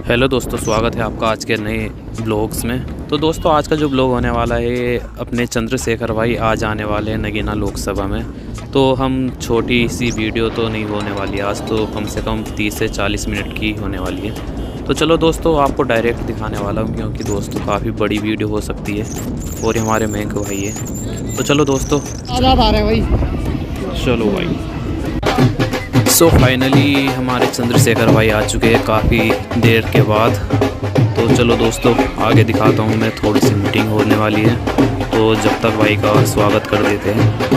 Hello दोस्तों, स्वागत है आपका आज के नए ब्लॉग्स में। तो दोस्तों, आज का जो ब्लॉग होने वाला है, अपने चंद्रशेखर भाई आज आने वाले हैं नगीना लोकसभा में। तो हम छोटी सी वीडियो तो नहीं होने वाली आज, तो कम से कम 30 से 40 मिनट की होने वाली है। तो चलो दोस्तों, आपको डायरेक्ट दिखाने वाला हूँ, क्योंकि दोस्तों काफ़ी बड़ी वीडियो हो सकती है और ये हमारे महंग भाई है। तो चलो दोस्तों, आजाद आ रहे हैं भाई। चलो भाई। सो फाइनली हमारे चंद्रशेखर भाई आ चुके हैं काफ़ी देर के बाद। तो चलो दोस्तों, आगे दिखाता हूँ मैं। थोड़ी सी मीटिंग होने वाली है, तो जब तक भाई का स्वागत कर देते हैं।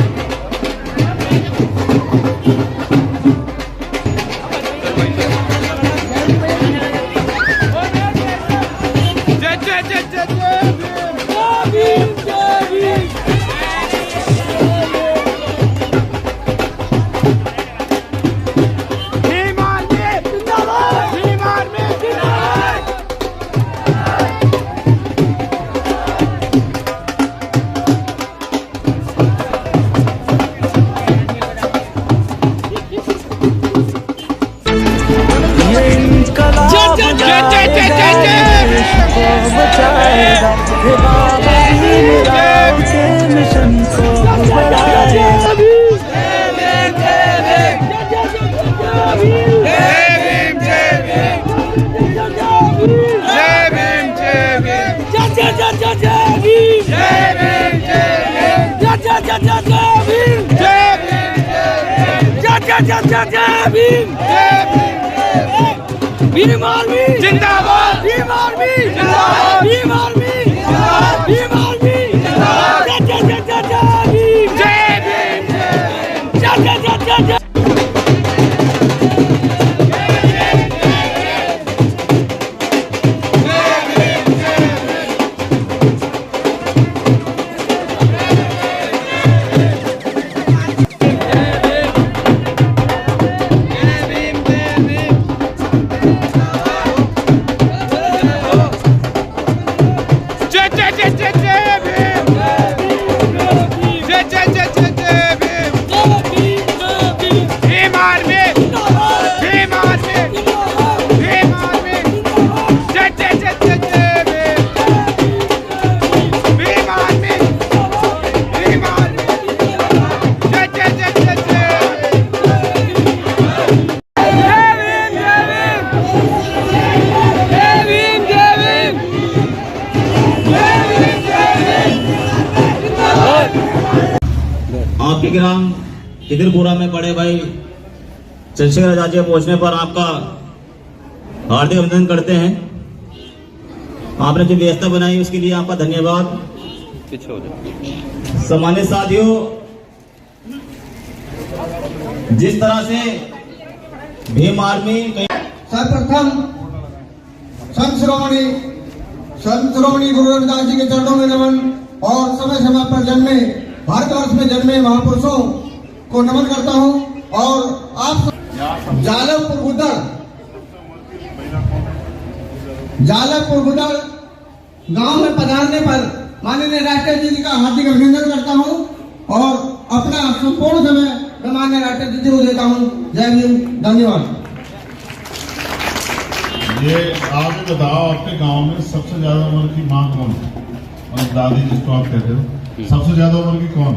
भीम आर्मी जिंदाबाद, भीम आर्मी जिंदाबाद, भीम आर्मी जिंदाबाद, भीम आर्मी जिंदाबाद। जय जय जय जय भीम, जय भीम, जय जय जय जय जय। आपके ग्राम खिदिरपुरा में बड़े भाई चंद्रशेखर आजाद जी पहुंचने पर आपका हार्दिक अभिनंदन करते हैं। आपने जो व्यवस्था बनाई उसके लिए आपका धन्यवाद। सम्मानित साथियों, जिस तरह से भीम आर्मी सर्वप्रथम संत शिरोमणि गुरु रविदास जी के चरणों में नमन और समय समय पर जन्मे भारतवर्ष में जन्मे महापुरुषों को नमन करता हूं। और आप जालवपुर गुदड़ गांव में पधारने पर माननीय राष्ट्रपति जी का हार्दिक अभिनंदन करता हूं और अपना संपूर्ण समय मैं माननीय राष्ट्रपति जी को देता हूं। जय भीम, धन्यवाद। ये आप बताओ, आपके गांव में सबसे ज्यादा उम्र की माँ कौन है? और दादी जिसको आप कहते हो, सबसे ज्यादा उम्र की कौन?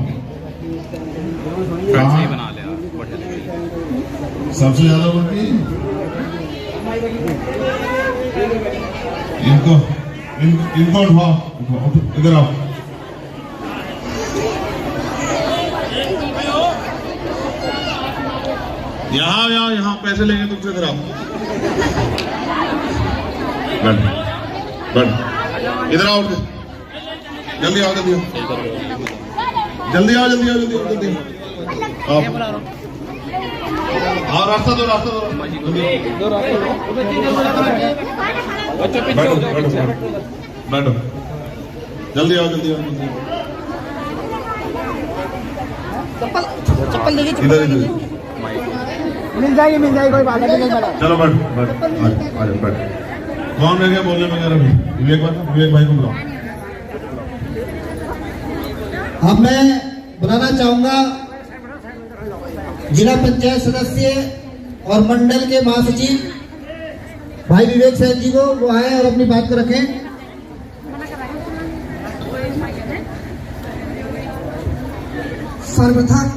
सबसे ज्यादा उम्र की इनको उठाओ, इधर आओ। यहाँ पैसे लेंगे तुमसे, इधर आओ। इधर आओ, जल्दी आओ, जल्दी आओ, रास्ता दो, बैठो, जल्दी आओ। चप्पल इधर मिल जाएगी कोई बात नहीं। चलो बैठ। कौन रह गया बोलने में? विवेक भाई को बुलाओ। अब मैं बुलाना चाहूंगा जिला पंचायत सदस्य और मंडल के महासचिव भाई विवेक सैन जी को वो आए और अपनी बात को रखें। सर्वप्रथम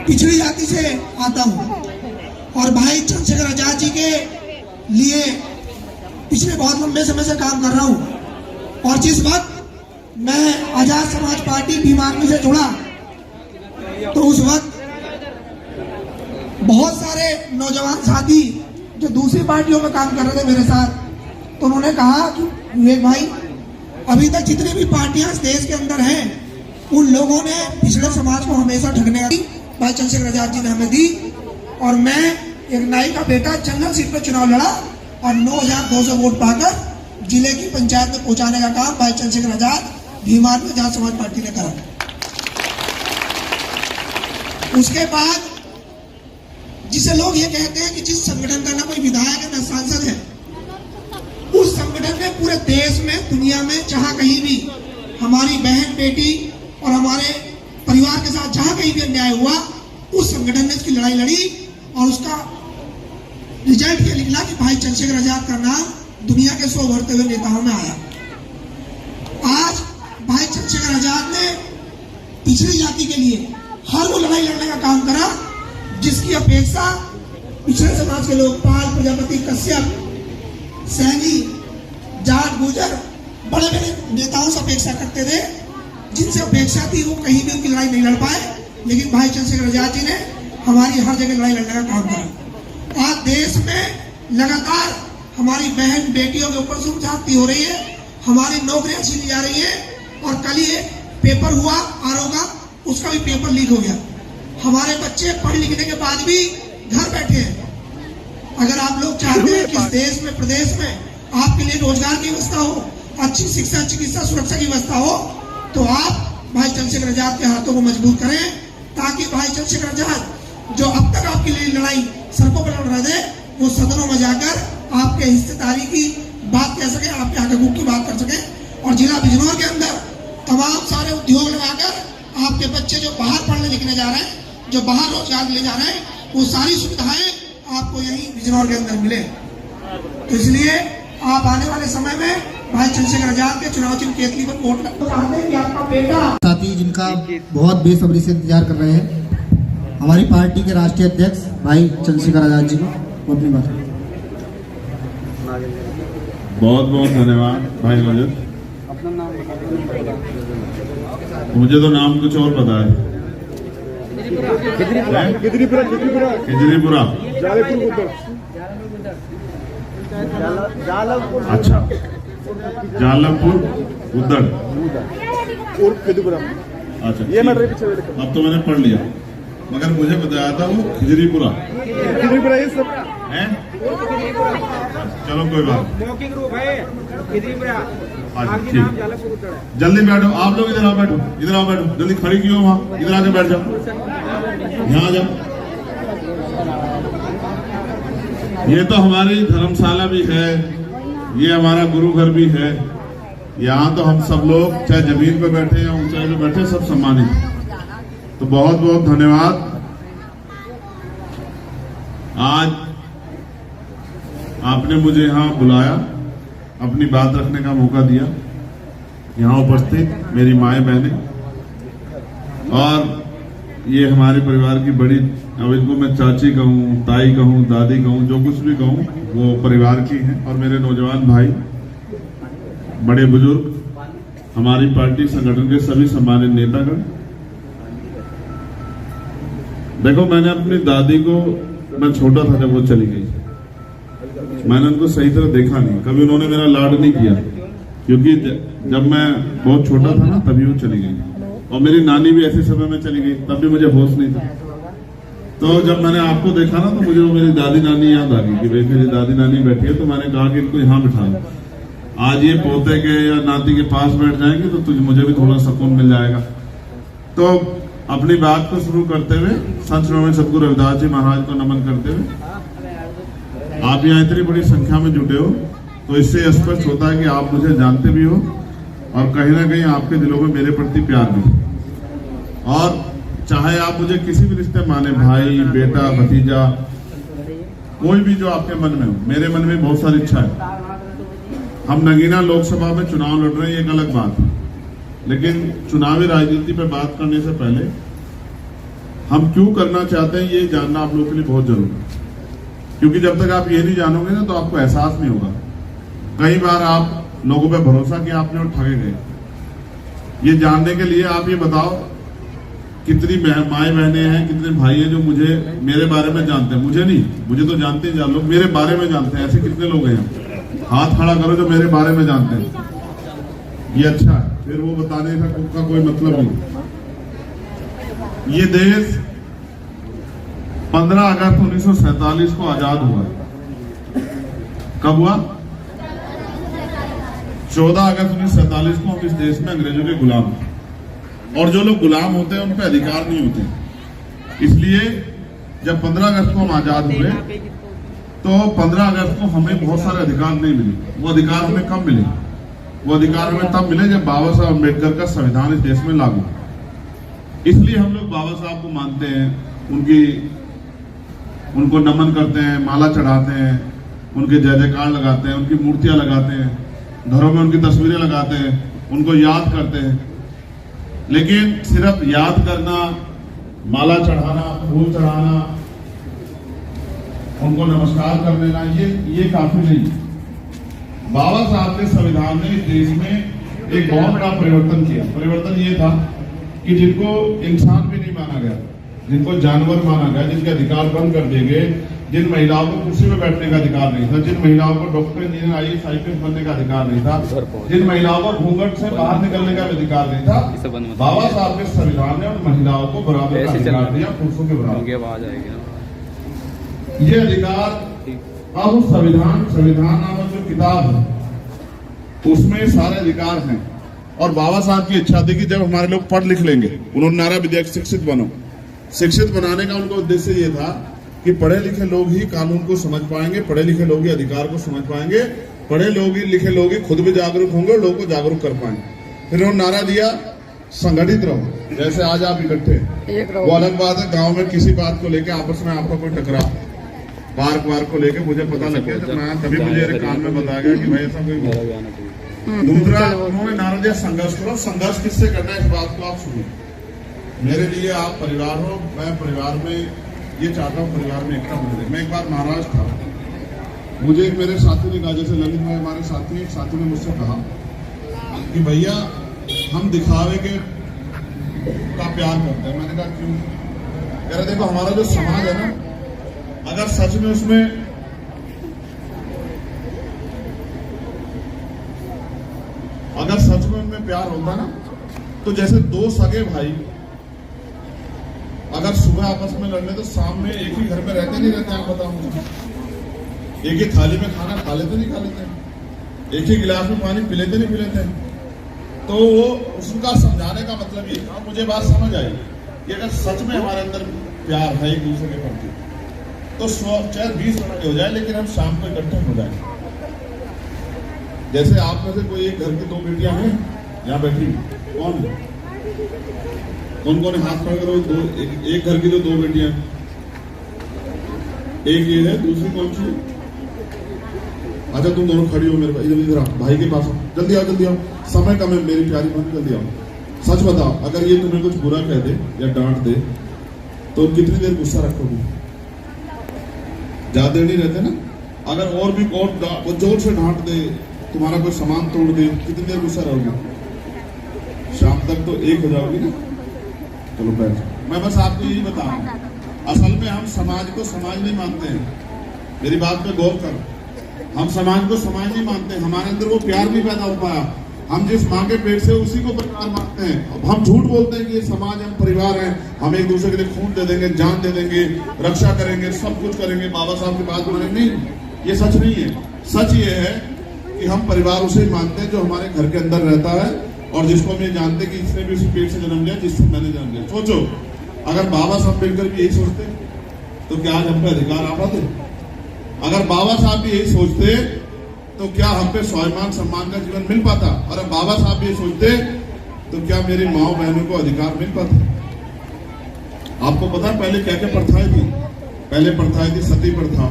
पिछड़ी जाति से आता हूँ और भाई चंद्रशेखर आजाद जी के लिए पिछले बहुत लंबे समय से काम कर रहा हूँ। और जिस वक्त मैं आजाद समाज पार्टी भीम आर्मी से जुड़ा तो उस वक्त बहुत सारे नौजवान साथी जो दूसरी पार्टियों में काम कर रहे थे मेरे साथ, तो उन्होंने कहा कि विवेक भाई, अभी तक जितनी भी पार्टियां इस देश के अंदर हैं उन लोगों ने पिछड़े समाज को हमेशा ठगने की भाई चंद्रशेखर आजाद जी ने हमें दी। और मैं एक नाई का बेटा जनरल सीट पर चुनाव लड़ा और 9,200 वोट पाकर जिले की पंचायत में पहुंचाने का काम भाई चंद्रशेखर आजाद भीम आर्मी आजाद समाज पार्टी ने करा। उसके बाद जिसे लोग ये कहते हैं कि जिस संगठन का ना कोई विधायक है ना सांसद है, उस संगठन ने पूरे देश में दुनिया में जहां कहीं भी हमारी बहन बेटी और हमारे परिवार के साथ जहां कहीं भी अन्याय हुआ, उस संगठन ने इसकी लड़ाई लड़ी और उसका रिजल्ट ये निकला कि भाई चंद्रशेखर आजाद का नाम दुनिया के 100 बढ़ते हुए नेताओं में आया। आज भाई चंद्रशेखर आजाद ने पिछड़ी जाति के लिए हर वो लड़ाई लड़ने का काम करा जिसकी अपेक्षा पिछड़े समाज के लोग पाल, प्रजापति, कश्यप, सैनी, जाट, गुजर बड़े बड़े नेताओं से अपेक्षा करते थे। जिनसे अपेक्षा थी वो कहीं भी उनकी लड़ाई नहीं लड़ पाए, लेकिन भाई चंद्रशेखर आजाद जी ने हमारी हर जगह लड़ाई लड़ने का काम करा। आज देश में लगातार हमारी बहन बेटियों के ऊपर जुल्म ज्यादती हो रही है, हमारी नौकरियां छीनी जा रही है। और कल ही पेपर हुआ आरओ का, उसका भी पेपर लीक हो गया। हमारे बच्चे पढ़ लिखने के बाद भी घर बैठे हैं। अगर आप लोग चाहते हैं कि इस देश में, प्रदेश में आपके लिए रोजगार की व्यवस्था हो, अच्छी शिक्षा, चिकित्सा, सुरक्षा की व्यवस्था हो, तो आप भाई चंद्रशेखर आजाद के हाथों को मजबूत करें, ताकि भाई चंद्रशेखर आजाद जो अब तक आपके लिए लड़ाई सड़कों पर लड़ रहे थे, वो सदनों में जाकर आपके हिस्सेदारी की बात कह सके, आपके हक हकूक की बात कर सके। और जिला बिजनौर के अंदर तमाम सारे उद्योग लगाकर आपके बच्चे जो बाहर पढ़ने लिखने जा रहे हैं, जो बाहर रोजगार ले जा रहे हैं, वो सारी सुविधाएं आपको यही बिजनौर के अंदर मिले। तो इसलिए आप आने वाले समय में भाई चंद्रशेखर आजाद के चुनाव चिन्ह केतली पर वोट चाहते हैं कि आपका बेटा साथी जिनका बहुत बेसब्री से इंतजार कर रहे हैं, हमारी पार्टी के राष्ट्रीय अध्यक्ष भाई चंद्रशेखर आजाद जी को अपनी बात। बहुत बहुत धन्यवाद भाई रजत। मुझे तो नाम कुछ और पता है। खिजरीपुरा। अच्छा, जालमपुर उद्दड़। अच्छा, ये अब तो मैंने पढ़ लिया, मगर मुझे बताया था वो खिजरीपुरा है। चलो कोई बात। अच्छा ठीक, जल्दी बैठो आप लोग, इधर आओ, बैठो, इधर आओ, बैठो, जल्दी खड़ी क्यों वहाँ, इधर आके बैठ जाओ, यहाँ आ जाओ। ये तो हमारी धर्मशाला भी है, ये हमारा गुरु घर भी है। यहाँ तो हम सब लोग चाहे जमीन पे बैठे या ऊंचाई पे बैठे सब सम्मानित। तो बहुत बहुत धन्यवाद। आज आपने मुझे यहाँ बुलाया, अपनी बात रखने का मौका दिया। यहाँ उपस्थित मेरी माए बहनें और ये हमारे परिवार की बड़ी, अब इनको मैं चाची कहूँ, ताई कहूँ, दादी कहूँ, जो कुछ भी कहूँ वो परिवार की हैं। और मेरे नौजवान भाई, बड़े बुजुर्ग, हमारी पार्टी संगठन के सभी सम्मानित नेतागण। देखो, मैंने अपनी दादी को, मैं छोटा था जब वो चली गई, मैंने उनको सही तरह देखा नहीं, कभी उन्होंने मेरा लाड नहीं किया, क्योंकि जब मैं बहुत छोटा था ना तभी वो चली गई। और मेरी नानी भी ऐसे समय में चली गई, तब भी मुझे होश नहीं था। तो जब मैंने आपको देखा ना तो मुझे वो मेरी दादी नानी याद आ गई कि भाई मेरी दादी नानी बैठी है। तो मैंने कहा कि इनको यहाँ बिठा लो, आज ये पोते के या नाती के पास बैठ जाएंगे तो मुझे भी थोड़ा सुकून मिल जाएगा। तो अपनी बात को शुरू करते हुए संत श्रोमणी सदगुरु रविदास जी महाराज को नमन करते हुए, आप यहाँ इतनी बड़ी संख्या में जुटे हो तो इससे स्पष्ट होता है कि आप मुझे जानते भी हो और कहीं ना कहीं आपके दिलों में मेरे प्रति प्यार भी। और चाहे आप मुझे किसी भी रिश्ते माने, भाई, बेटा, भतीजा, कोई भी जो आपके मन में हो, मेरे मन में बहुत सारी इच्छा है। हम नगीना लोकसभा में चुनाव लड़ रहे हैं, ये एक अलग बात है, लेकिन चुनावी राजनीति पे बात करने से पहले हम क्यों करना चाहते हैं ये जानना आप लोगों के लिए बहुत जरूरी है। क्योंकि जब तक आप ये नहीं जानोगे ना तो आपको एहसास नहीं होगा। कई बार आप लोगों पे भरोसा किया आपने और ठगे गए। ये जानने के लिए आप ये बताओ कितनी माए बहनें हैं, कितने भाई हैं जो मुझे मेरे बारे में जानते हैं। मुझे नहीं, मुझे तो जानते हैं लोग, मेरे बारे में जानते हैं। ऐसे कितने लोग हैं, हाथ खड़ा करो जो मेरे बारे में जानते हैं। ये अच्छा है, फिर वो बताने का कोई मतलब नहीं। ये देश 15 अगस्त 1947 को आजाद हुआ। कब हुआ? 14 अगस्त 1947 को हम इस देश में अंग्रेजों के गुलाम थे। और जो लोग गुलाम होते हैं उन पर अधिकार नहीं होते। इसलिए जब 15 अगस्त को हम आजाद हुए तो 15 अगस्त को हमें बहुत सारे अधिकार नहीं मिले। वो अधिकार हमें कब मिले? वो अधिकार हमें तब मिले जब बाबा साहब अम्बेडकर का संविधान इस देश में लागू। इसलिए हम लोग बाबा साहब को मानते हैं, उनको नमन करते हैं, माला चढ़ाते हैं, उनके जय जयकार लगाते हैं, उनकी मूर्तियां लगाते हैं, घरों में उनकी तस्वीरें लगाते हैं, उनको याद करते हैं। लेकिन सिर्फ याद करना, माला चढ़ाना, फूल चढ़ाना, उनको नमस्कार कर लेना, ये काफी नहीं। बाबा साहब के संविधान ने इस देश में एक बहुत बड़ा परिवर्तन किया। परिवर्तन ये था कि जिनको इंसान भी नहीं माना गया, जिनको जानवर माना गया, जिनके अधिकार बंद कर दिए गए, जिन महिलाओं को कुर्सी में बैठने का अधिकार नहीं था, जिन महिलाओं को डॉक्टर, इंजीनियर, आईएएस, आईपीएस बनने का अधिकार नहीं था, जिन महिलाओं को घूंघट से बाहर निकलने का अधिकार नहीं था, बाबा साहब के संविधान ने उन महिलाओं को बराबर का अधिकार दिया, पुरुषों के बराबर। ये अधिकार अब संविधान नामक जो किताब है उसमें सारे अधिकार हैं। और बाबा साहब की इच्छा थी कि जब हमारे लोग पढ़ लिख लेंगे, उन्होंने नारा भी दिया शिक्षित बनो। शिक्षित बनाने का उनका उद्देश्य ये था कि पढ़े लिखे लोग ही कानून को समझ पाएंगे, पढ़े लिखे लोग ही अधिकार को समझ पाएंगे, पढ़े लिखे लोग ही खुद भी जागरूक होंगे और लोगों को जागरूक कर पाएंगे। फिर उन्होंने नारा दिया संगठित रहो। जैसे आज आप इकट्ठे, वो अलग बात है गांव में किसी बात को लेकर आपस में आपका कोई टकराव, पार्क को लेकर मुझे पता लग गया, जब मैं तभी मुझे कान में बताया गया कि भाई ऐसा कोई। दूसरा उन्होंने नारा दिया संघर्ष करो। संघर्ष किससे करना है इस बात को आप सुनिए। मेरे लिए आप परिवार हो, मैं परिवार में ये चाहता हूँ परिवार में एकता बने रहे। मैं एक बार महाराष्ट्र था, मुझे एक मेरे साथी ने कहा, जैसे ललित भाई हमारे साथी, एक साथी ने मुझसे कहा कि भैया हम दिखावे के का प्यार करते हैं। मैंने कहा क्यों? कह रहे देखो हमारा जो समाज है ना, अगर सच में उसमें उनमें प्यार होता ना, तो जैसे दो सगे भाई अगर सुबह आपस में लड़ने तो शाम में एक ही घर में रहते नहीं रहते। आप बताऊंगा, एक ही थाली में खाना खा लेते नहीं खा लेते, एक ही गिलास में पानी पी लेते नहीं पी लेते। तो वो उसका समझाने का मतलब ये था, मुझे बात समझ आई कि अगर सच में हमारे अंदर प्यार है एक दूसरे के प्रति तो चाहे 20 मिनट हो जाए लेकिन हम शाम को इकट्ठे हो जाए। जैसे आप में से कोई एक घर की 2 बेटियां हैं यहाँ बैठी, कौन कौन हाथ खड़ा करो। एक घर की जो 2 बेटियां, एक ये है, दूसरी कौन सी? अच्छा तुम दोनों खड़ी हो मेरे भाई, इधर आओ, भाई के पास जल्दी आओ, जल्दी आओ, समय कम है मेरी प्यारी बहन, जल्दी आओ। सच बताओ, अगर ये तुम्हें कुछ बुरा कह दे या डांट दे तो कितनी देर गुस्सा रखोगे? ज्यादा देर नहीं रहते ना। अगर और भी और जोर से डांट दे, तुम्हारा कोई सामान तोड़ दे, कितनी देर गुस्सा रहोगे? शाम तक तो एक हो जाओगी ना। चलो बैठ, मैं बस आपको यही बता रहा हूँ, असल में हम समाज को समाज नहीं मानते हैं। मेरी बात पे गौर कर, हम समाज को समाज नहीं मानते, हमारे अंदर वो प्यार नहीं पैदा हो पाया। हम जिस माँ के पेट से उसी को परिवार मानते हैं। अब हम झूठ बोलते हैं कि ये समाज हम परिवार हैं, हम एक दूसरे के लिए खून दे देंगे, जान दे देंगे, रक्षा करेंगे, सब कुछ करेंगे, बाबा साहब की बात मानेंगे। नहीं, ये सच नहीं है। सच ये है कि हम परिवार उसे ही मानते हैं जो हमारे घर के अंदर रहता है और जिसको हम ये जानते हैं कि इसने भी उसी पेट से जन्म लिया जिससे मैंने जन्म लिया। सोचो, अगर बाबा साहब अम्बेडकर भी यही सोचते तो क्या आज हम पे अधिकार आ पाते? अगर बाबा साहब भी यही सोचते तो क्या हम पे स्वाभिमान सम्मान का जीवन मिल पाता? और अब बाबा साहब भी ये सोचते तो क्या मेरी माँ बहनों को अधिकार मिल पाता? आपको पता है पहले क्या क्या प्रथाएं थी? पहले प्रथाएं थी सती प्रथा,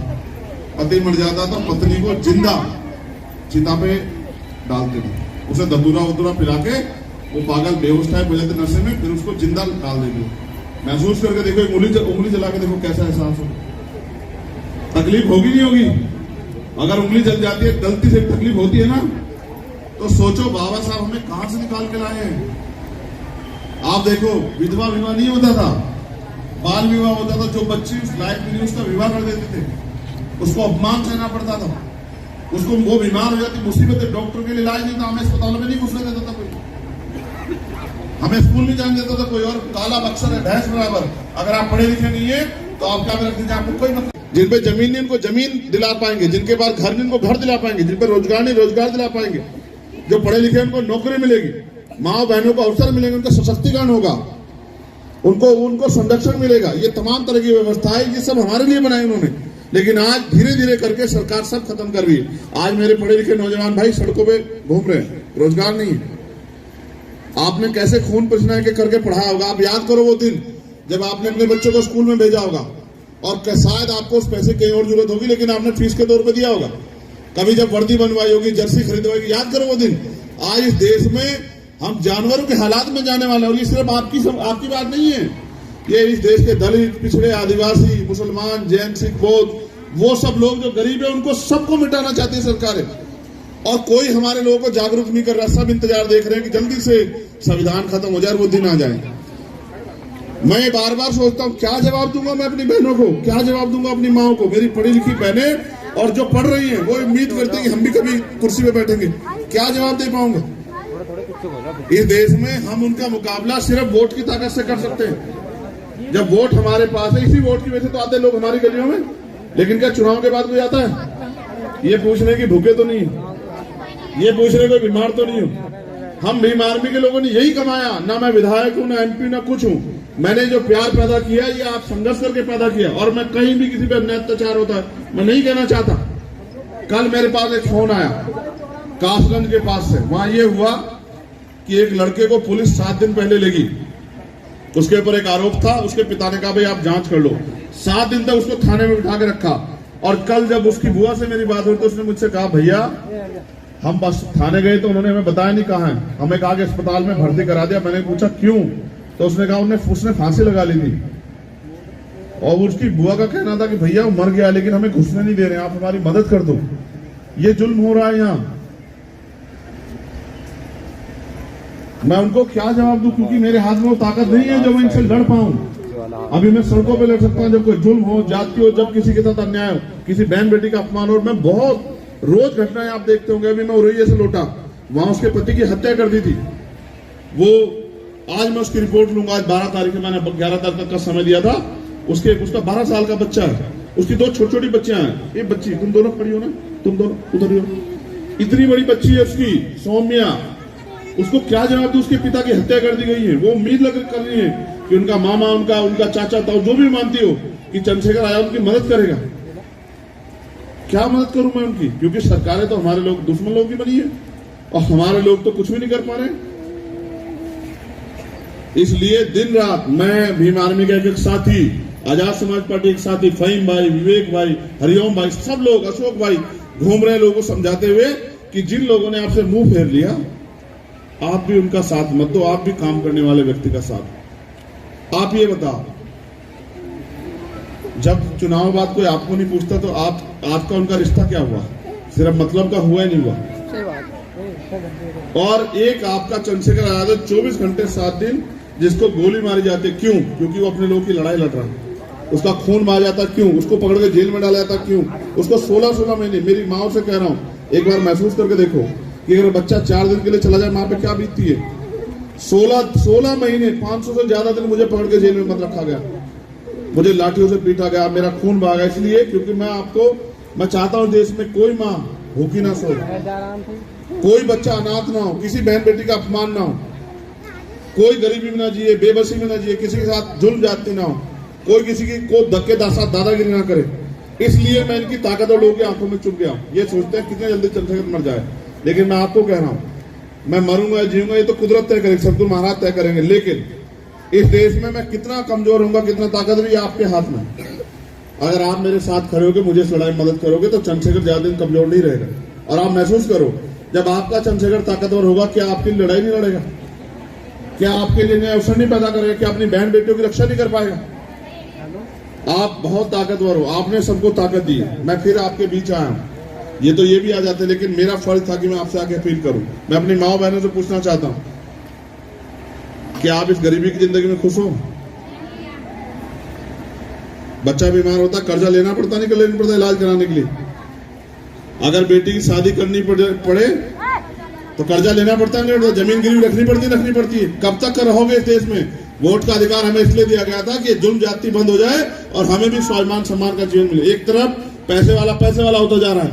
पति मर जाता तो पत्नी को जिंदा चिता पे डालते थे, उसे दबूरा उदूरा पिला के वो पागल बेहोश टाइप हो जाते नशे में, फिर उसको जिंदा डाल देंगे। महसूस करके देखो, एक उंगली जला के देखो कैसा एहसास हो, तकलीफ होगी नहीं होगी? अगर उंगली जल जाती है, गलती से तकलीफ होती है ना, तो सोचो बाबा साहब हमें कहां से निकाल के लाए हैं। आप देखो, विधवा विवाह नहीं होता था, बाल विवाह होता था। जो बच्ची उस लायक नहीं उसका विवाह कर देते थे, उसको अपमान सहना पड़ता था, उसको वो बीमार हो जाती, मुसीबत डॉक्टर के लिए इलाज नहीं था, हमें अस्पतालों में नहीं घुसने देता था कोई, हमें स्कूल नहीं जाने देता था कोई। और काला बक्सर है भैंस बराबर, अगर आप पढ़े लिखे नहीं है तो आप क्या रख दीजिए, आपको कोई मतलब। जिन पे जमीन नहीं उनको जमीन दिला पाएंगे, जिनके पास घर नहीं उनको घर दिला पाएंगे, जिन पे रोजगार नहीं रोजगार दिला पाएंगे, जो पढ़े लिखे उनको नौकरी मिलेगी, माँ बहनों को अवसर मिलेंगे, उनका सशक्तिकरण होगा, उनको संरक्षण मिलेगा। ये तमाम तरह की व्यवस्था है, ये सब हमारे लिए बनाई उन्होंने, लेकिन आज धीरे धीरे करके सरकार सब खत्म कर रही है। आज मेरे पढ़े लिखे नौजवान भाई सड़कों पे घूम रहे हैं, रोजगार नहीं है। आपने कैसे खून पसीना के करके पढ़ाया होगा, आप याद करो वो दिन जब आपने अपने बच्चों को स्कूल में भेजा होगा, और शायद आपको उस पैसे की और जरूरत होगी, लेकिन आपने फीस के तौर पे दिया होगा। कभी जब वर्दी बनवाई होगी, जर्सी खरीदवाई होगी, याद करो वो दिन। आज इस देश में हम जानवरों के हालात में जाने वाले हैं, और ये सिर्फ आपकी बात नहीं है, ये इस देश के दलित, पिछड़े, आदिवासी, मुसलमान, जैन, सिख, बौद्ध, वो सब लोग जो गरीब है उनको सबको मिटाना चाहती है सरकारें, और कोई हमारे लोगों को जागरूक नहीं कर रहा। सब इंतजार देख रहे हैं कि जल्दी से संविधान खत्म हो जाए, वो दिन आ जाए। मैं बार बार सोचता हूँ क्या जवाब दूंगा मैं अपनी बहनों को, क्या जवाब दूंगा अपनी माओ को। मेरी पढ़ी लिखी बहनें और जो पढ़ रही हैं वो उम्मीद करते हैं कि हम भी कभी कुर्सी पे बैठेंगे, क्या जवाब दे पाऊंगा। इस देश में हम उनका मुकाबला सिर्फ वोट की ताकत से कर सकते हैं। जब वोट हमारे पास है, इसी वोट की वजह से तो आते लोग हमारी गलियों में, लेकिन क्या चुनाव के बाद कोई आता है ये पूछने की भूखे तो नहीं, ये पूछने को बीमार तो नहीं हो। हम भीम आर्मी के लोगों ने यही कमाया, ना मैं विधायक हूं, ना एमपी, ना कुछ हूं। मैंने जो प्यार पैदा किया ये आप संघर्ष करके पैदा किया, और मैं कहीं भी किसी पे अन्याय अत्याचार होता है मैं नहीं कहना चाहता। कल मेरे पास एक फोन आया कासगंज के पास से, वहां ये हुआ कि एक लड़के को पुलिस 7 दिन पहले लेगी, उसके ऊपर एक आरोप था, उसके पिता ने कहा भाई आप जांच कर लो। 7 दिन तक उसको थाने में बिठा के रखा, और कल जब उसकी बुआ से मेरी बात हुई तो उसने मुझसे कहा भैया हम बस थाने गए तो उन्होंने हमें बताया नहीं कहाँ है, हमें कहा कि अस्पताल में भर्ती करा दिया। मैंने पूछा क्यों, तो उसने कहा उसने फांसी लगा ली थी, और उसकी बुआ का कहना था कि भैया वो मर गया लेकिन हमें घुसने नहीं दे रहे, आप हमारी मदद कर दो, ये जुल्म हो रहा है यहाँ। मैं उनको क्या जवाब दूं, क्योंकि मेरे हाथ में वो ताकत नहीं है जो मैं इनसे लड़ पाऊं। अभी मैं सड़कों पे लड़ सकता हूं जब कोई जुल्म हो, जाति हो, जब किसी के साथ अन्याय हो, किसी बहन बेटी का अपमान हो। मैं बहुत रोज घटनाएं आप देखते होंगे, अभी मैं उरैया से लौटा, वहां उसके पति की हत्या कर दी थी। वो आज मैं उसकी रिपोर्ट लूंगा, आज 12 तारीख मैंने 11 तारीख तक का समय दिया था। उसका 12 साल का बच्चा है, उसकी 2 छोटी छोटी बच्चियां हैं। एक बच्ची तुम दोनों खड़ी हो ना, तुम दोनों उधर ही हो, इतनी बड़ी बच्ची है उसकी सौम्या, उसको क्या जवाब दो, उसके पिता की हत्या कर दी गई है। वो उम्मीद कर रही है कि उनका मामा, उनका चाचा, ताऊ जो भी मानती हो कि चंद्रशेखर आया उनकी मदद करेगा। क्या मदद करूं मैं उनकी, क्योंकि सरकारें तो हमारे लोग दुश्मन लोग की बनी है, और हमारे लोग तो कुछ भी नहीं कर पा रहे। इसलिए दिन रात मैं भीम आर्मी का एक साथी, आजाद समाज पार्टी एक साथी, फहीम भाई, विवेक भाई, हरिओम भाई, सब लोग, अशोक भाई घूम रहे लोगों को समझाते हुए कि जिन लोगों ने आपसे मुंह फेर लिया आप भी उनका साथ मत दो, आप भी काम करने वाले व्यक्ति का साथ। आप ये बताओ, जब चुनाव बाद कोई आपको नहीं पूछता तो आपका उनका रिश्ता क्या हुआ, सिर्फ मतलब का हुआ ही नहीं हुआ। और एक आपका चंद्रशेखर आजाद 24 घंटे 7 दिन जिसको गोली मारी जाती है, क्यों? क्योंकि वो अपने लोगों की लड़ाई लड़ रहा है, उसका खून बहा जाता क्यों? उसको पकड़ के जेल में डाला जाता क्यों? उसको 16 महीने, मेरी माँ से कह रहा हूं एक बार महसूस करके देखो कि अगर बच्चा 4 दिन के लिए चला जाए माँ पे क्या बीतती है। 16 महीने 500 से ज्यादा दिन मुझे पकड़ के जेल में मत रखा गया, मुझे लाठियों से पीटा गया, मेरा खून बहा गया। इसलिए क्योंकि मैं चाहता हूं देश में कोई माँ भूखी ना सोए, कोई बच्चा अनाथ ना हो, किसी बहन बेटी का अपमान ना हो, कोई गरीबी में ना जिए, बेबसी में ना जिए, किसी के साथ जुल्म जाती ना हो, कोई किसी की को धक्के दादागिरी ना करे। इसलिए मैं इनकी ताकत और लोगों की आंखों में चुप गया। ये सोचते हैं कितने जल्दी चंद्रशेखर मर जाए, लेकिन मैं आपको कह रहा हूं मैं मरूंगा जीऊंगा ये तो कुदरत तय करेगी, सदगुरु महाराज तय करेंगे। लेकिन इस देश में मैं कितना कमजोर हूंगा, कितना ताकतवर, ये आपके हाथ में। अगर आप मेरे साथ खड़े होकर मुझे लड़ाई मदद करोगे तो चंद्रशेखर ज्यादा दिन कमजोर नहीं रहेगा। और आप महसूस करो, जब आपका चंद्रशेखर ताकतवर होगा, क्या आपकी लड़ाई नहीं लड़ेगा? क्या आपके लिए नए अवसर नहीं पैदा करेगा? क्या अपनी बहन बेटियों की रक्षा नहीं कर पाएगा? आप बहुत ताकतवर हो, आपने सबको ताकत दी। मैं फिर आपके बीच आया हूं, ये तो ये भी आ जाते, लेकिन मेरा फर्ज था कि मैं आपसे आके अपील करूं। मैं अपनी माँ बहनों से पूछना चाहता हूं, क्या आप इस गरीबी की जिंदगी में खुश हो? बच्चा बीमार होता, कर्जा लेना पड़ता, नहीं लेना पड़ता इलाज कराने के लिए? अगर बेटी की शादी करनी पड़े तो कर्जा लेना पड़ता है, नहीं? जमीन गिरवी रखनी पड़ती है। कब तक रहोगे इस देश में? वोट का अधिकार हमें इसलिए दिया गया था कि जुल्म ज्यादती बंद हो जाए और हमें भी स्वाभिमान सम्मान का जीवन मिले। एक तरफ पैसे वाला होता जा रहा है।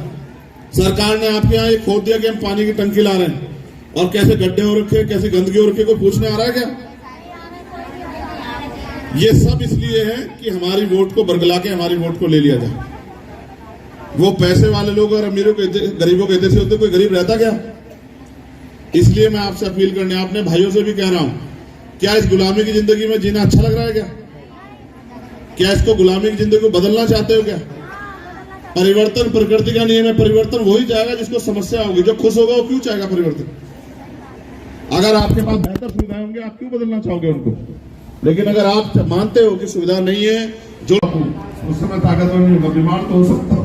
सरकार ने आपके यहाँ एक खोद दिया कि हम पानी की टंकी ला रहे हैं, और कैसे गड्ढे हो रखे, कैसे गंदगी हो रखी, कोई पूछने आ रहा है क्या? ये सब इसलिए है कि हमारी वोट को बरगला के हमारी वोट को ले लिया जाए। वो पैसे वाले लोग और अमीरों के गरीबों के इधर से होते, कोई गरीब रहता क्या? इसलिए मैं आपसे अपील करने, अपने भाइयों से भी कह रहा हूं, क्या इस गुलामी की जिंदगी में जीना अच्छा लग रहा है क्या? क्या इसको गुलामी की जिंदगी को बदलना चाहते हो क्या? परिवर्तन प्रकृति का नियम है, परिवर्तन वही चाहेगा जिसको समस्या होगी। जो खुश होगा वो क्यों चाहेगा परिवर्तन? अगर आपके पास बेहतर सुविधाएं होंगी, आप क्यों बदलना चाहोगे उनको? लेकिन अगर आप मानते हो कि सुविधा नहीं है, जो उस समय ताकतवर नहीं होगा, बीमार तो हो सकता हूं,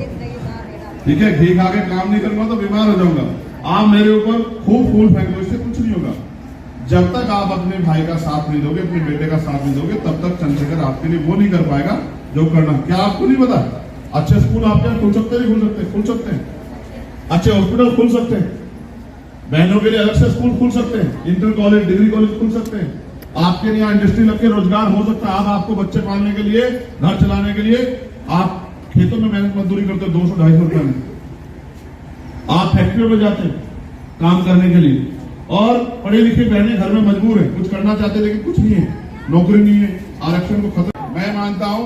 ठीक है? घी खा के काम नहीं करूंगा तो बीमार हो जाऊंगा। आप मेरे ऊपर खूब फूल फेंक दो, इससे कुछ नहीं होगा। जब तक आप अपने भाई का साथ नहीं दोगे, अपने बेटे का साथ नहीं दोगे, तब तक चंद्रशेखर आपके लिए वो नहीं कर पाएगा जो करना। क्या आपको नहीं पता? अच्छे स्कूल आपके यहाँ खुल सकते नहीं खुल सकते हैं। अच्छे हॉस्पिटल खुल सकते हैं, बहनों के लिए अलग से स्कूल खुल सकते हैं, इंटर कॉलेज, डिग्री कॉलेज खुल सकते हैं। आपके यहाँ इंडस्ट्री लग के रोजगार हो सकता है। आप आपको बच्चे पालने के लिए, घर चलाने के लिए आप खेतों में मेहनत मजदूरी करते हो 200-250 रुपए में। आप फैक्ट्रियों में जाते हैं काम करने के लिए, और पढ़े लिखे बहनें घर में मजबूर है, कुछ करना चाहते लेकिन कुछ नहीं है, नौकरी नहीं है, आरक्षण को खत्म। मैं मानता हूं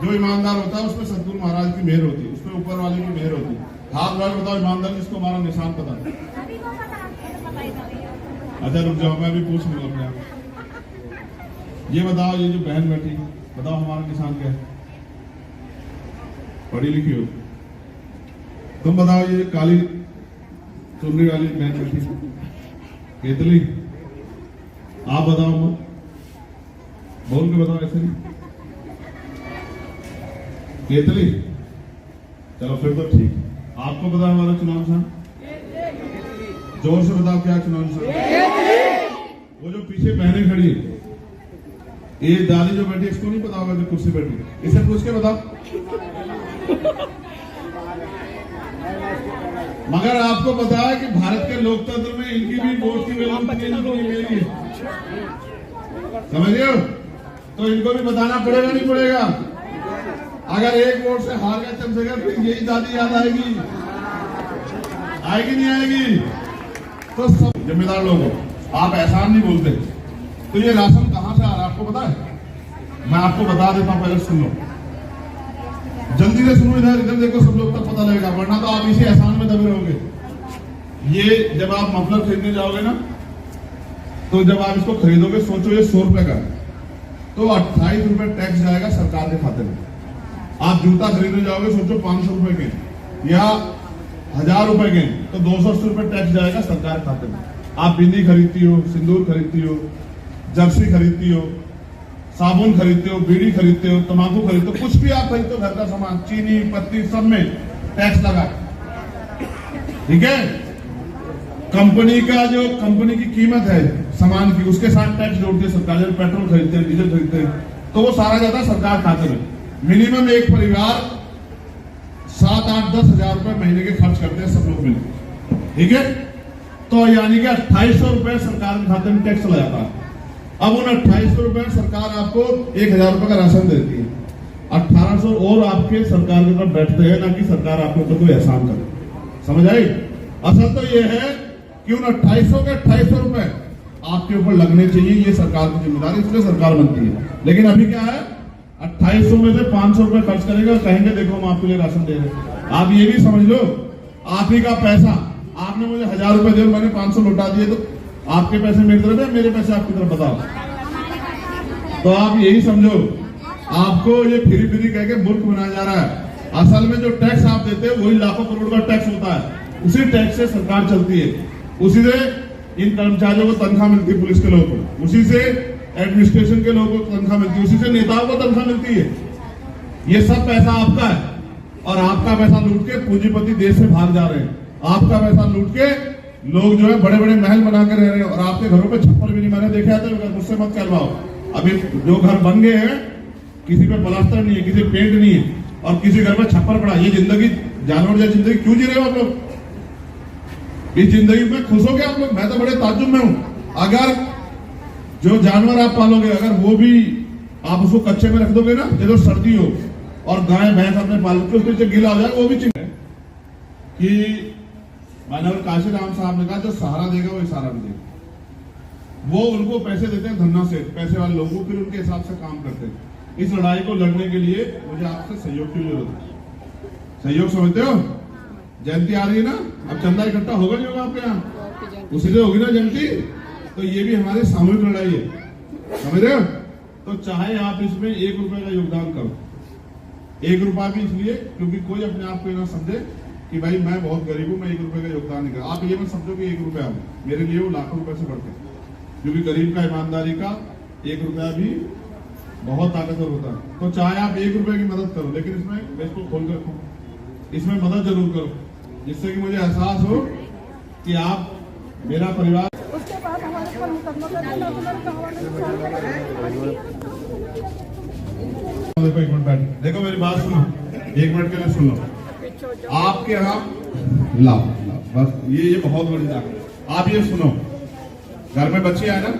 जो ईमानदार होता है उसमें सतगुरु महाराज की मेहर होती है, उसमें ऊपर वाले की मेहर होती है। हाथ बार बताओ ईमानदार जिसको हमारा निशान पता है। अच्छा रुक जाओ, मैं भी पूछ लूंगा अपने आप। ये बताओ, ये जो बहन बैठी, बताओ हमारा निशान क्या है? पढ़ी लिखी हो तुम, बताओ। ये काली चुनरी वाली बहन बैठी केतली, आप बताओ, बोल के बताओ, ऐसे नहीं केतली। चलो फिर तो ठीक। आपको पता है हमारा चुनाव निशान? जोर से बताओ क्या चुनाव निशान? वो जो पीछे बहनें खड़ी है, ये दादी जो बैठी, इसको नहीं पता होगा जो कुर्सी बैठी, इसे पूछ के बताओ। मगर आपको पता है कि भारत के लोकतंत्र में इनकी भी वोट की वैल्यू है, समझ रहे हो? तो इनको भी बताना पड़ेगा, नहीं पड़ेगा? अगर एक वोट से हार गए चंद्रशेखर, फिर यही दादी याद आएगी, आएगी नहीं आएगी? तो सब जिम्मेदार लोग हो, आप एहसान नहीं बोलते। तो ये राशन कहां से आ रहा है आपको पता है? मैं आपको बता देता हूं, पहले सुन लो, जल्दी से सुनो, इधर देखो, सब लोग तक पता लगेगा, वरना तो आप इसी एहसान में दबे रहोगे। ये जब आप मफलर खरीदने जाओगे ना, तो जब आप इसको खरीदोगे, सोचो ये 100 रुपए का है, तो 28 रुपए टैक्स जाएगा सरकार के खाते में। आप जूता खरीदने जाओगे, सोचो 500 रुपए के या 1000 रुपए के, तो 280 रुपए टैक्स जाएगा सरकार के खाते में। आप बिंदी खरीदती हो, सिंदूर खरीदती हो, जर्सी खरीदती हो, साबुन खरीदते हो, बीड़ी खरीदते हो, तंबाकू खरीदते हो, कुछ भी आप खरीदते हो घर का सामान, चीनी पत्ती सब में टैक्स लगा, ठीक है? कंपनी का जो कंपनी की कीमत है सामान की, उसके साथ टैक्स जोड़ती है सरकार। जब पेट्रोल खरीदते हैं, डीजल खरीदते हैं, तो वो सारा जाता है सरकार खाते में। मिनिमम एक परिवार 7-8-10 हजार रुपए महीने के खर्च करते हैं सब लोग मिलकर, ठीक है? तो यानी कि 2800 रुपए सरकार के खाते में टैक्स चला जाता है। अब उन 2800 रुपए सरकार आपको 1000 रुपए का राशन देती है, 1800 और आपके सरकार की तरफ बैठते हैं, ना कि सरकार आपके ऊपर कोई एहसान करे। समझ आई? असल तो ये है कि उन 2800 के 2800 रुपए आपके ऊपर लगने चाहिए, ये सरकार की जिम्मेदारी, इसलिए सरकार बनती है। लेकिन अभी क्या है, 2800 में से 500 रुपए खर्च करेंगे और कहेंगे देखो हम आपके लिए राशन दे रहे हैं। आप ये भी समझ लो, आप ही का पैसा, आपने मुझे 1000 रुपए दिए, मैंने 500 लौटा दिए, तो आपके पैसे मेरी तरफ है, मेरे पैसे आपकी तरफ, बताओ। तो आप यही समझो, आपको ये फ्री फ्री कह के मूर्ख बनाया जा रहा है। असल में जो टैक्स आप देते हैं वही लाखों करोड़ का टैक्स होता है, उसी टैक्स से सरकार चलती है, उसी से इन कर्मचारियों को तनख्वाह मिलती है, पुलिस के लोगों को, उसी से एडमिनिस्ट्रेशन के लोगों को तनख्वाह मिलती है, उसी से नेताओं को तनख्वाह मिलती है। ये सब पैसा आपका है और आपका पैसा लूट के पूंजीपति देश से भाग जा रहे हैं। आपका पैसा लूट के लोग जो है बड़े बड़े महल बना के रह रहे हैं और आपके घरों पे छप्पर भी नहीं मैंने देखा है, तो मुझसे मत करवाओ। अभी जो घर बन गए हैं किसी पे प्लास्टर नहीं है, किसी पेंट नहीं है और किसी घर में छप्पर पड़ा। ये जिंदगी जानवर जैसी जिंदगी क्यों जी रहे हो आप लोग? इस जिंदगी में खुश हो गए आप लोग? मैं तो बड़े ताज्जुब में हूं। अगर जो जानवर आप पालोगे अगर वो भी आप उसको कच्चे में रख दोगे ना, जब सर्दी हो और गाय भैंस अपने पाल के उसके नीचे गीला हो जाएगा, वो भी चिंता कि मानव काशीराम साहब ने कहा जो सहारा देगा वो इशारा भी देगा। वो उनको पैसे देते हैं धन्ना से, पैसे वाले लोगों, फिर उनके हिसाब से काम करते हैं। इस लड़ाई को लड़ने के लिए मुझे आपसे सहयोग की जरूरत है। सहयोग समझते हो? जयंती आ रही है ना, अब चंदा इकट्ठा होगा नहीं होगा आपके यहाँ? उसी से होगी ना जयंती, तो ये भी हमारी सामूहिक लड़ाई है, समझ रहे हो? तो चाहे आप इसमें 1 रुपए का योगदान करो, 1 रुपया भी इसलिए क्योंकि कोई अपने आप को ना समझे कि भाई मैं बहुत गरीब हूं, मैं 1 रुपए का योगदान नहीं कर। आप ये मत समझो कि 1 रुपया मेरे लिए वो लाखों रुपए से बढ़ते, क्योंकि गरीब का ईमानदारी का 1 रुपया भी बहुत ताकतवर होता है। तो चाहे आप 1 रुपए की मदद करो, लेकिन इसमें मैं इसको खोल कर रखूं, इसमें मदद जरूर करो, जिससे कि मुझे एहसास हो कि आप मेरा परिवार। उसके बाद हमारे पर मुकदमा देखो 1 मिनट बैठ, देखो मेरी बात सुनो, 1 मिनट के लिए सुन लो। आपके यहाँ लाओ बस, ये बहुत बड़ी बात है। आप ये सुनो, घर में बच्ची है ना,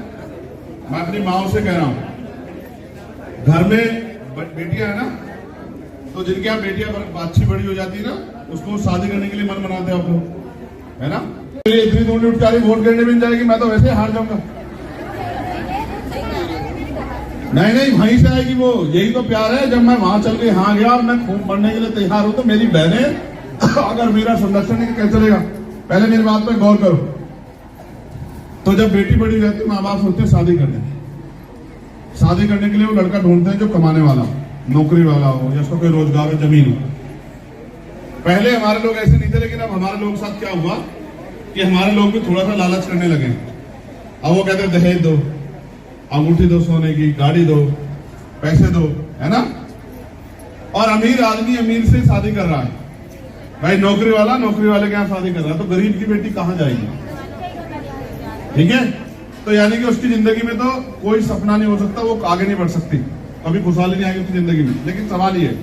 मैं अपनी माँ से कह रहा हूँ, घर में बेटियां है ना, तो जिनके यहाँ बेटियां अच्छी बड़ी हो जाती है ना, उसको शादी करने के लिए मन बनाते हैं आप लोग, है ना? इतनी दूर उठ कर वोट गिरने मिल जाएगी, मैं तो वैसे हार जाऊंगा। नहीं वहीं से आएगी वो, यही तो प्यार है। जब मैं वहां चल के यहाँ गया और मैं खून पढ़ने के लिए तैयार हूं, तो मेरी बहनें अगर मेरा संरक्षण नहीं कैसे चलेगा? पहले मेरी बात पे गौर करो। तो जब बेटी बड़ी रहती है, माँ बाप सोचते हैं शादी करने, शादी करने के लिए वो लड़का ढूंढते हैं जो कमाने वाला, नौकरी वाला हो, या उसको कोई रोजगार हो, जमीन हो। पहले हमारे लोग ऐसे नहीं थे, लेकिन अब हमारे लोगों के साथ क्या हुआ कि हमारे लोग भी थोड़ा सा लालच करने लगे। अब वो कहते हैं दहेज दो, अंगूठी दो सोने की, गाड़ी दो, पैसे दो, है ना? और अमीर आदमी अमीर से शादी कर रहा है, भाई नौकरी वाला नौकरी वाले के यहाँ शादी कर रहा है, तो गरीब की बेटी कहाँ जाएगी? ठीक है, तो यानी कि उसकी जिंदगी में तो कोई सपना नहीं हो सकता, वो आगे नहीं बढ़ सकती, कभी खुशहाली नहीं आएगी उसकी जिंदगी में। लेकिन सवाल ये,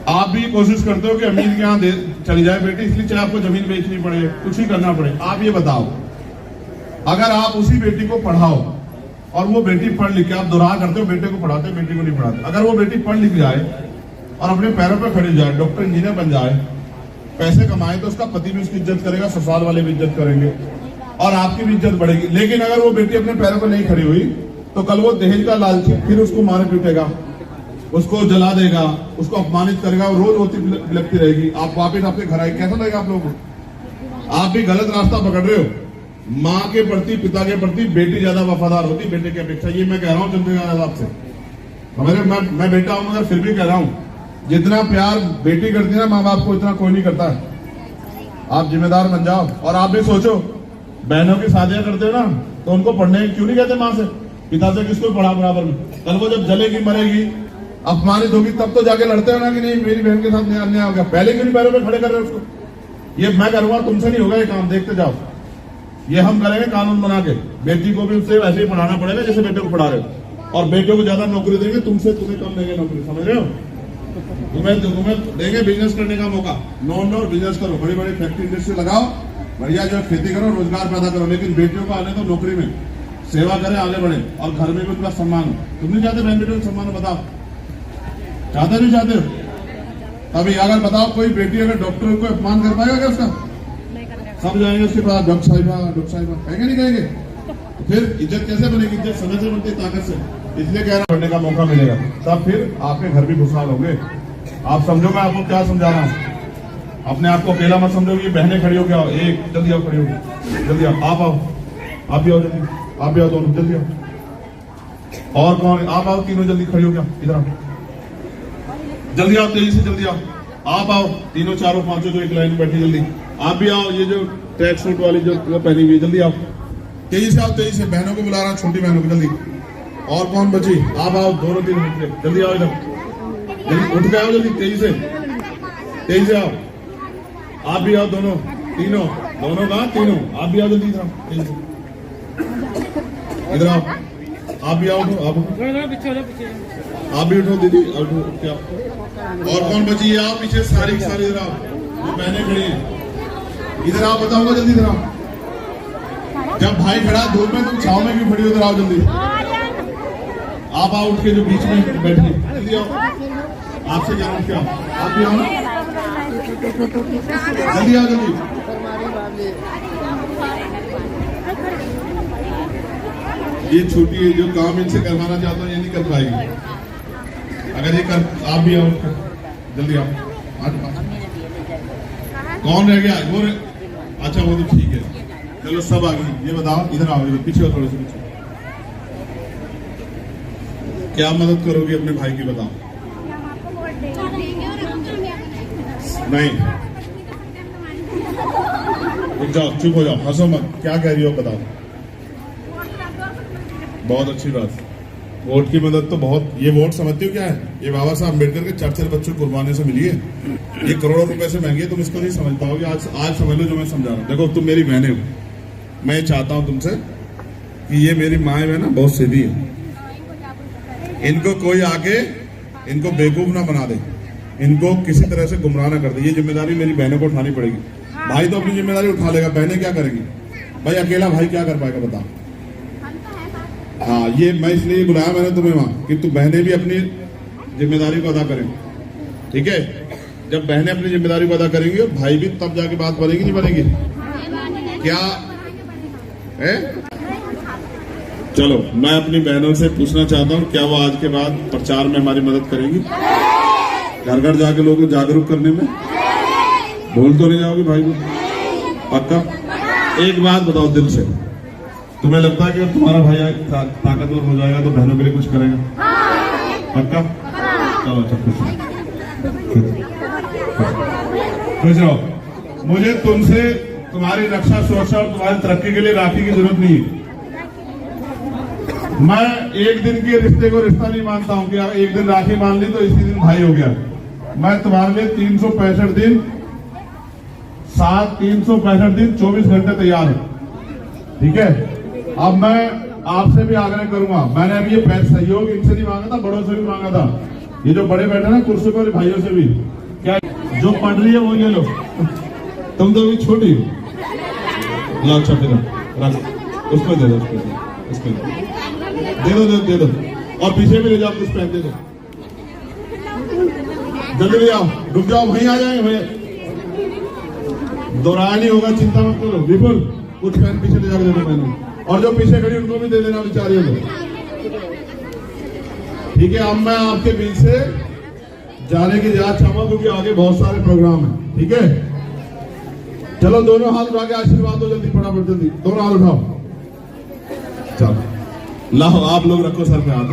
आप भी कोशिश करते हो कि अमीर के यहाँ चली जाए बेटी, इसलिए चाहे आपको जमीन बेचनी पड़े, कुछ ही करना पड़े। आप ये बताओ, अगर आप उसी बेटी को पढ़ाओ और वो बेटी पढ़ लिख के, आप दुरा करते हो बेटे को पढ़ाते हो, बेटी को नहीं पढ़ाते, अगर वो बेटी पढ़ लिख जाए और अपने पैरों पर खड़ी जाए, डॉक्टर इंजीनियर बन जाए, पैसे कमाए, तो उसका पति भी उसकी इज्जत करेगा, ससुराल वाले भी इज्जत करेंगे और आपकी भी इज्जत बढ़ेगी। लेकिन अगर वो बेटी अपने पैरों पर नहीं खड़ी हुई, तो कल वो दहेज का लालची फिर उसको मारे पीटेगा, उसको जला देगा, उसको अपमानित करेगा, और रोज रोती लगती रहेगी। आप वापिस आपके घर आए, कैसा लगेगा आप लोगों को? आप भी गलत रास्ता पकड़ रहे हो। माँ के प्रति, पिता के प्रति बेटी ज्यादा वफादार होती बेटे की अपेक्षा। ये मैं कह रहा हूँ चंद्रकांत आपसे, हमारे मैं बेटा हूं, मगर फिर भी कह रहा हूँ, जितना प्यार बेटी करती है ना माँ बाप को, इतना कोई नहीं करता है। आप जिम्मेदार बन जाओ। और आप भी सोचो, बहनों की शादियां करते हो ना, तो उनको पढ़ने क्यों नहीं कहते माँ से, पिता से किसको पढ़ा बराबर में? कल वो जब जलेगी, मरेगी, अपमानित होगी, तब तो जाके लड़ते हो ना कि नहीं मेरी बहन के साथ अन्याय हो गया। पहले क्यों नहीं पैरों पे खड़े कर रहे हो उसको? ये मैं करूंगा, तुमसे नहीं होगा ये काम, देखते जाओ। ये हम करेंगे कानून बना के, बेटी को भी उससे वैसे ही पढ़ाना पड़ेगा जैसे बेटे को पढ़ा रहे हो, और बेटे को ज्यादा नौकरी देंगे, तुमसे तुम्हें कम देंगे नौकरी, समझ रहे हो? तुम्हें देंगे बिजनेस करने का मौका, नॉन बिजनेस करो, बड़ी बड़ी फैक्ट्री इंडस्ट्री लगाओ, बढ़िया जो खेती करो, रोजगार पैदा करो, लेकिन बेटियों को आने दो नौकरी में, सेवा करें, आगे बढ़े, और घर में भी उनका सम्मान हो। तुम नहीं चाहते बहन बेटियों को सम्मान हो? बताओ, चाहते नहीं चाहते हो? अभी अगर बताओ, कोई बेटी अगर डॉक्टर को अपमान कर पाएगा क्या उसका? सब जाएंगे उसके पास, डॉक्टर साहिबा कहेंगे नहीं कहेंगे? फिर इज्जत कैसे बनेगी? इज्जत समय से बनती, ताकत से। इसलिए कह रहा पढ़ने का मौका मिलेगा, तब फिर आपके घर भी खुशहाल होंगे। आप समझो मैं आपको क्या समझा रहा हूँ, अपने आप को अकेला मत समझो कि बहनें खड़ी हो, क्या हो, एक जल्दी आओ, खड़ी हो, जल्दी आओ, आप आओ, आप भी आओ, जल्दी आप भी आओ, दोनों जल्दी आओ। और कौन? आप आओ तीनों, जल्दी खड़ी हो गया, इधर आओ, जल्दी आओ, तेजी से जल्दी आओ, आप आओ तीनों चारों पांचों जो एक लाइन में बैठी, जल्दी आप भी आओ। ये जो ट्रैक सूट वाली जो पहनी हुई, जल्दी आओ, तेजी से आओ, तेजी से। बहनों को बुला रहा हूँ, छोटी बहनों को, जल्दी। और कौन बची? आप आओ, दोनों तीन मिनट से जल्दी आओ, इधर जल्दी उठ के आओ, जल्दी तेजी से आओ। आप भी आओ, दोनों तीनों, दोनों का तीनों, आप भी आओ, जल्दी इधर आओ, तेजी से इधर आओ, आप भी आओ, आप भी उठो दीदी, उठ के आओ। और कौन बची है? आओ पीछे, सारी सारी इधर आओ, जो बहनें खड़ी हैं इधर आओ, बताऊंगा, जल्दी इधर आओ। जब भाई खड़ा धूप में, तुम छाव में क्यों खड़ी हो? इधर आओ जल्दी, आप आओ, उठ के जो बीच में बैठी, जल्दी आओ, आपसे क्या उठ के आओ, आप भी आओ, जल्दी आओ, जल्दी। ये छोटी है, जो काम इनसे करवाना चाहता हूँ ये नहीं कर पाएगी। अगर ये कर, आप भी आओ, जल्दी आओ, आज कौन रह गया? वो अच्छा, वो तो ठीक है, चलो सब आ गई। ये बताओ, इधर आओ, इधर पीछे, थोड़े से पीछे। क्या मदद करोगे अपने भाई की, बताओ? नहीं, जाओ, चुप हो जाओ, हंसो मत, क्या कह रही हो बताओ? बहुत अच्छी बात। वोट की मदद तो बहुत, ये वोट समझते हो क्या है? ये बाबा साहब अम्बेडकर के 4 बच्चों को कुर्बाने से मिली है। ये करोड़ों रुपए से महंगी है, तुम इसको नहीं समझ पाओगे। आज समझ लो जो मैं समझा रहा हूँ। देखो, तुम मेरी बहनें हो, मैं चाहता हूं तुमसे कि ये मेरी माँ है ना, बहुत सीधी है, इनको कोई आके इनको बेवकूफ ना बना दे, इनको किसी तरह से गुमराह ना कर दे। ये जिम्मेदारी मेरी बहनों को उठानी पड़ेगी। भाई तो अपनी जिम्मेदारी उठा लेगा, बहनें क्या करेंगी? भाई अकेला भाई क्या कर पाएगा, बताओ? हाँ, ये मैं इसलिए बुलाया मैंने तुम्हें वहां कि तुम बहनें भी अपनी जिम्मेदारी को अदा करें, ठीक है? जब बहनें अपनी जिम्मेदारी को अदा करेंगी और भाई भी, तब जाके बात बनेगी, नहीं बनेगी? क्या है? चलो, मैं अपनी बहनों से पूछना चाहता हूँ, क्या वो आज के बाद प्रचार में हमारी मदद करेंगी? घर घर जाके लोगों को जागरूक करने में? भूल तो नहीं जाओगे भाई को? पक्का? एक बात बताओ दिल से, तुम्हें लगता है कि अगर तुम्हारा भाई ताकतवर हो जाएगा तो बहनों के लिए कुछ करेगा? पक्का? चलो अच्छा, खुश रहो। मुझे तुमसे तुम्हारी रक्षा, सुरक्षा और तुम्हारी तरक्की के लिए राखी की जरूरत नहीं है। मैं एक दिन के रिश्ते को रिश्ता नहीं मानता हूं कि एक दिन राखी मान ली तो इसी दिन भाई हो गया। मैं तुम्हारे लिए 365 दिन 24 घंटे तैयार हूं, ठीक है? अब मैं आपसे भी आग्रह करूंगा, मैंने अभी ये सहयोग इनसे नहीं मांगा था, बड़ों से भी मांगा था। ये जो बड़े बैठे ना कुर्सी पर, भाइयों से भी, क्या जो पढ़ रही है वो ये लो, तुम तो अभी छोटी हो। लो, अच्छा दे दो, रख, उसको दे दो, उसको दे दो, और पीछे भी ले जाओ, कुछ पहन दे दो, जल्दी ले आओ, रुक जाओ, वहीं आ जाएंगे भैया, दोहराया नहीं होगा, चिंता मत करो। विपुल, कुछ पहन पीछे ले जाकर दे दो मैंने, और जो पीछे खड़ी उनको भी दे देना, बेचारियों को, ठीक है? अब मैं आपके बीच से जाने की इजाजत चाहूंगा क्योंकि आगे बहुत सारे प्रोग्राम हैं, ठीक है? चलो, दोनों हाथ उठा के आशीर्वाद दो, जल्दी, फटाफट जल्दी, दोनों हाथ उठाओ। चलो, लाओ, आप लोग रखो सर पे हाथ।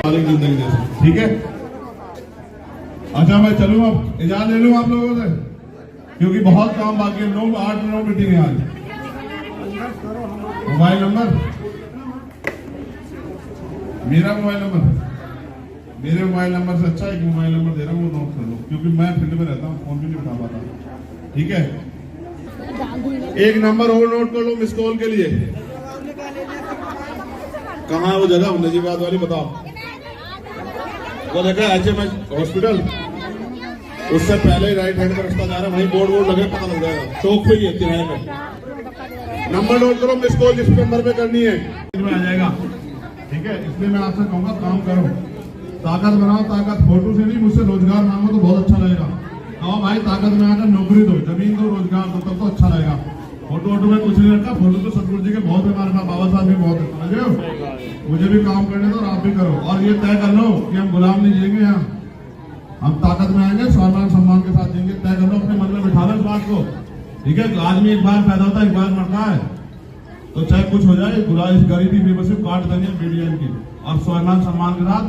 जिंदगी जैसे, ठीक है? अच्छा, मैं चलूं, अब इजाजत ले लूं आप लोगों से क्योंकि बहुत काम बाकी है। 8-9 मीटिंग है आज। मोबाइल नंबर, मेरा मोबाइल नंबर, मेरे मोबाइल नंबर से अच्छा एक मोबाइल नंबर दे रहा हूँ, वो नोट कर लो क्योंकि मैं फील्ड में रहता हूँ, फोन भी नहीं उठा पाता, ठीक है? एक नंबर और नोट कर लो मिस कॉल के लिए। कहाँ है वो जगह, नजीबाबाद वाली, बताओ? वो देखा HMH हॉस्पिटल, उससे पहले ही राइट हैंड का रास्ता जा रहा है, वहीं बोर्ड लगे, पता लग जाएगा, चौक पे ही है, तिराहे पे। नंबर नोट करो, मिस कॉल जिस नंबर पे करनी है में आ जाएगा, ठीक है? इसलिए मैं आपसे कहूंगा, काम करो, ताकत बनाओ, ताकत फोटो से नहीं, मुझसे रोजगार मांगो तो बहुत अच्छा लगेगा। कहो भाई ताकत में आकर नौकरी दो, जमीन दो, रोजगार दो, तब तो अच्छा लगेगा। फोटो में कुछ नहीं रखा, फोटो तो सतगुरु जी के बहुत है, हमारे बाबा साहब भी बहुत है, समझे हो? मुझे भी काम करने दो और आप भी करो, और ये तय कर लो कि हम गुलाम नहीं जिएंगे यहाँ, हम ताकत में आएंगे, स्वाभिमान सम्मान के साथ देंगे। तय कर लो, अपने मन में बिठा लो इस बात को, ठीक है। आदमी एक बार पैदा होता है, एक बार मरता है, तो चाहे कुछ हो जाए, बुराई गरीबी बेबसी काट देंगे मीडिया की, और स्वाभिमान सम्मान के साथ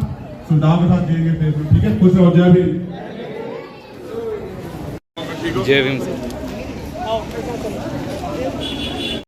सुधार के साथ जिएंगे देश में, ठीक है। खुश हो जाए भी। जय भीम सर।